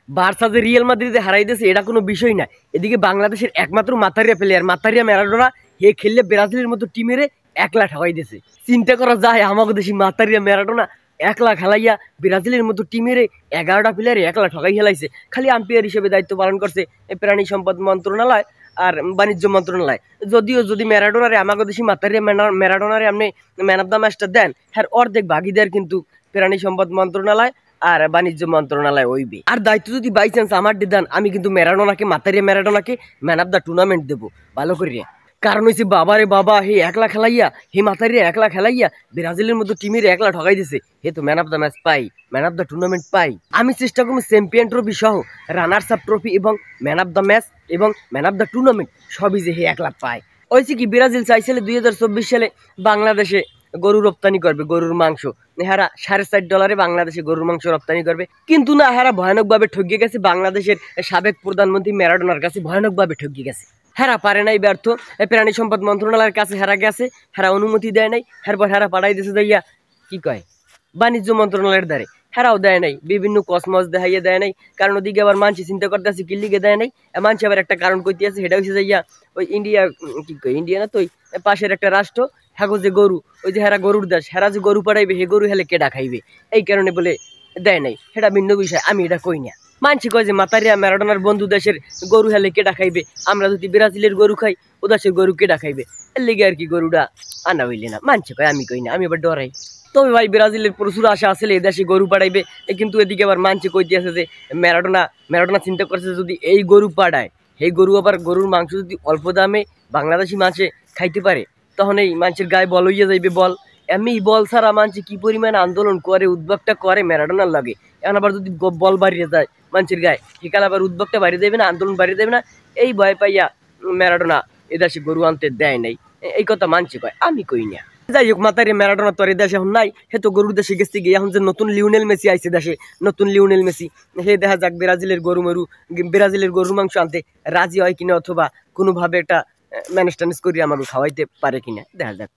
Barca যে Real মাদ্রিদে হারাই দিয়েছে এটা কোনো বিষয় না। এদিকে বাংলাদেশের একমাত্র মাতারিয়া প্লেয়ার মাতারিয়া ম্যারাডোনা হে খেললে ব্রাজিলের মতো টিমেরে একলা ঠকাই দিয়েছে। চিন্তা করা যায় আমাকে দেশি মাতারিয়া ম্যারাডোনা একলা খেলাইয়া ব্রাজিলের মতো টিমেরে 11টা প্লেয়ারে একলা ঠকাই খেলাইছে। খালি আম্পায়ার হিসেবে দায়িত্ব পালন করছে প্রাণী সম্পদ মন্ত্রণালয় আর বাণিজ্য মন্ত্রণালয়। যদিও যদি ম্যারাডোনারে আমাকে দেশি মাতারিয়া ম্যারাডোনারে আপনি ম্যান অফ দ্য ম্যাচটা দেন, হ্যাঁ অর্ধেক ভাগিদার কিন্তু প্রাণী সম্পদ মন্ত্রণালয় আর বাণিজ্য মন্ত্রণালয় হইবে। আর দায়িত্ব যদি বাই চান্স আমার দেন, আমি কিন্তু ম্যারাডোনাকে মাতারিয়া ম্যারাডোনাকে ম্যান অফ দ্য টুর্নামেন্ট দেবো ভালো করিয়া। কারণ হয়েছে বাবারে বাবা হে একলা খেলাইয়া হে মাতারিয়া একলা খেলাইয়া ব্রাজিলের মতো টিমের একলা ঠকাই দিছে। হে তো ম্যান অফ দ্য ম্যাচ পাই, ম্যান অফ দ্য টুর্নামেন্ট পাই। আমি চেষ্টা করবো চ্যাম্পিয়ন ট্রফি সহ রানার্স আপ ট্রফি এবং ম্যান অফ দ্য ম্যাচ এবং ম্যান অফ দ্য টুর্নামেন্ট সবই যে হে একলা পায়। হয়েছে কি ব্রাজিল চাইছিলে 2024 সালে বাংলাদেশে গরু রপ্তানি করবে, গরুর মাংস। হেরা $4.5 বাংলাদেশে গরুর মাংস রপ্তানি করবে, কিন্তু না হেরা ভয়ানকভাবে ঠকিয়ে গেছে। বাংলাদেশের সাবেক প্রধানমন্ত্রী ম্যারাডোনার কাছে ভয়ানকভাবে ঠকিয়ে গেছে। হেরা পারে নাই, ব্যর্থ। প্রাণী সম্পদ মন্ত্রণালয়ের কাছে হেরা গেছে, হেরা অনুমতি দেয় নাই। এরপর হেরা পাঠাই দিয়েছে যাইয়া কি কয় বাণিজ্য মন্ত্রণালয়ের দ্বারে, হেরাও দেয় নাই, বিভিন্ন কসমস দেখাইয়া দেয় নাই। কারণ ওদিকে আবার মানছি চিন্তা করতে আছে কিল্লিকে দেয় নাই। মানছি আবার একটা কারণ কইতে আছে, সেটা হচ্ছে যাইয়া ওই ইন্ডিয়া কি কয় ইন্ডিয়া না তো ওই পাশের একটা রাষ্ট্র, হ্যাঁ যে গরু ওই যে হেরা গরুর দেশ, হেরা যে গরু পাঠাইবে হে গরু হেলে কেডা খাইবে, এই কারণে বলে দেয় নাই। সেটা ভিন্ন বিষয়, আমি এটা কই না। মানছি কয় যে মাতারিয়া ম্যারাডোনার বন্ধু দেশের গরু হেলে কেডা খাইবে, আমরা যদি ব্রাজিলের গরু খাই ও দেশের গরু কেডা খাইবে, এর লেগে আর কি গরুটা আনা হইলে না। মানছি কয়, আমি কই না, আমি আবার ডরাই। তবে ভাই ব্রাজিলের প্রচুর আশা আসলে এই দেশে গরু পাঠাইবে, কিন্তু এদিকে আবার মানছি কইতে আছে যে ম্যারাডোনা চিন্তা করছে যদি এই গরু পাঠায়, এই গরু আবার গরুর মাংস যদি অল্প দামে বাংলাদেশি মাছে খাইতে পারে, তখন এই মানুষের গায়ে বল হইয়া যাইবে। বল এমনি বল ছাড়া মানুষ কি পরিমাণ আন্দোলন করে, উদ্যোগটা করে ম্যারাডোনার লাগে। এখন আবার যদি বল বাড়িয়ে যায় মানুষের গায়ে, সেকাল আবার উদ্যোগটা বাড়িয়ে দেবে না, আন্দোলন বাড়িয়ে দেবে না। এই ভয় পাইয়া ম্যারাডোনা এদেশে গরু আনতে দেয় নাই, এই কথা মানছি কয়, আমি কই না। যাই হোক, মাতারিয়া ম্যারাডোনা তো আর এই দেশে এখন নাই, হে তো গরুর দেশে গেছে গিয়ে। এখন যে নতুন লিওনেল মেসি আইছে দেশে, নতুন লিওনেল মেসি, হে দেখা যাক ব্রাজিলের গরুর মাংস আনতে রাজি হয় কিনা, অথবা কোনোভাবে একটা ম্যানেজ ট্যানেজ করিয়ে আমাকে খাওয়াইতে পারে কিনা, দেখা যাক।